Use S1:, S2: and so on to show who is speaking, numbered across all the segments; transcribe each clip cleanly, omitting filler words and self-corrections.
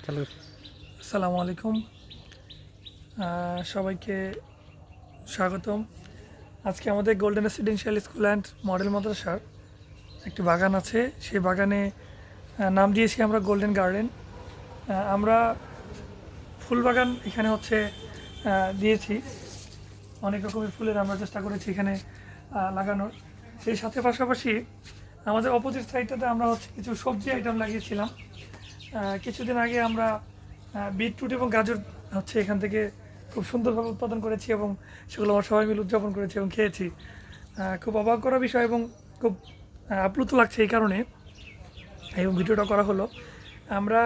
S1: আসসালামু আলাইকুম, সবাইকে স্বাগতম। আজকে আমাদের golden residential school and model মাদ্রাসার একটি বাগান আছে। সেই বাগানে নাম দিয়েছি আমরা গোল্ডেন গার্ডেন। আমরা ফুল বাগান এখানে হচ্ছে দিয়েছি, অনেক রকমের ফুলের আমরা চেষ্টা করেছি এখানে লাগানোর। সেই সাথে পাশাপাশি আমাদের অপোজিট সাইডটাতে আমরা হচ্ছে কিছু সবজি আইটেম লাগিয়েছিলাম। কিছুদিন আগে আমরা বিটরুট এবং গাজর হচ্ছে এখান থেকে খুব সুন্দরভাবে উৎপাদন করেছি এবং সেগুলো আমরা সবাই মিলে উদযাপন করেছি এবং খেয়েছি। খুব অবাক করা বিষয় এবং খুব আপ্লুত লাগছে এই কারণে এবং ভিডিওটা করা হলো। আমরা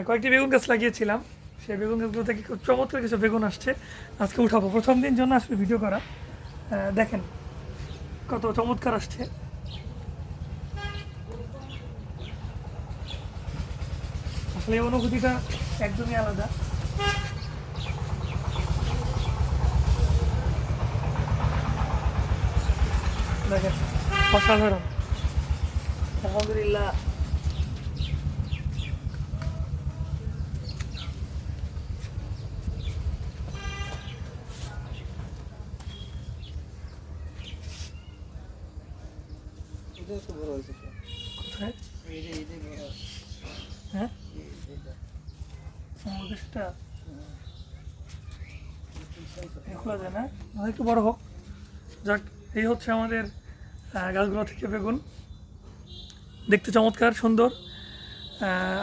S1: কয়েকটি বেগুন গাছ লাগিয়েছিলাম, সেই বেগুন গাছগুলো থেকে খুব চমৎকার কিছু বেগুন আসছে। আজকে উঠাবো, প্রথম দিন জন্য আসলে ভিডিও করা। দেখেন কত চমৎকার আসছে। আসলে এই অনুভূতিটা একদমই আলাদা। দেখেন অসাধারণ, আলহামদুলিল্লাহ। কোথায়? হ্যাঁ, দেশটা খোলা যায় না, একটু বড় হোক। যাক, এই হচ্ছে আমাদের গাছগুলো থেকে বেগুন, দেখতে চমৎকার সুন্দর।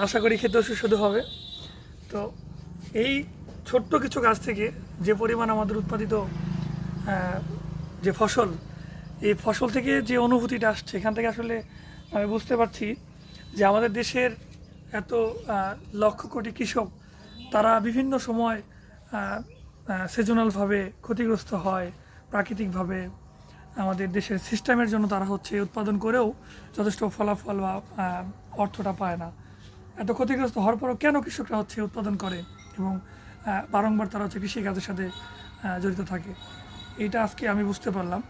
S1: আশা করি খেতেও সুস্বাদু হবে। তো এই ছোট্ট কিছু গাছ থেকে যে পরিমাণ আমাদের উৎপাদিত যে ফসল, এই ফসল থেকে যে অনুভূতিটা আসছে এখান থেকে আসলে আমি বুঝতে পারছি যে আমাদের দেশের এত লক্ষ কোটি কৃষক, তারা বিভিন্ন সময় সিজনালভাবে ক্ষতিগ্রস্ত হয়, প্রাকৃতিকভাবে আমাদের দেশের সিস্টেমের জন্য তারা হচ্ছে উৎপাদন করেও যথেষ্ট ফলাফল বা অর্থটা পায় না। এত ক্ষতিগ্রস্ত হওয়ার পরও কেন কৃষকরা হচ্ছে উৎপাদন করে এবং বারংবার তারা হচ্ছে কৃষিকাজের সাথে জড়িত থাকে, এইটা আজকে আমি বুঝতে পারলাম।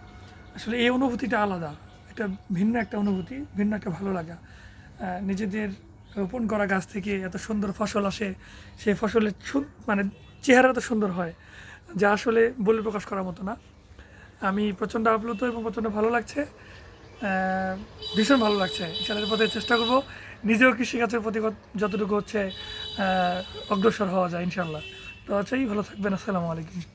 S1: আসলে এই অনুভূতিটা আলাদা, এটা ভিন্ন একটা অনুভূতি, ভিন্ন একটা ভালো লাগা। নিজেদের রোপণ করা গাছ থেকে এত সুন্দর ফসল আসে, সেই ফসলের মানে চেহারা এত সুন্দর হয় যা আসলে বলে প্রকাশ করার মতো না। আমি প্রচণ্ড আপ্লুত এবং প্রচণ্ড ভালো লাগছে, ভীষণ ভালো লাগছে। ইনশাআল্লাহ পথে চেষ্টা করব নিজেও কৃষিকাজের প্রতি যতটুকু হচ্ছে অগ্রসর হওয়া যায় ইনশাআল্লাহ। তো আছেই, ভালো থাকবেন। আসসালামু আলাইকুম।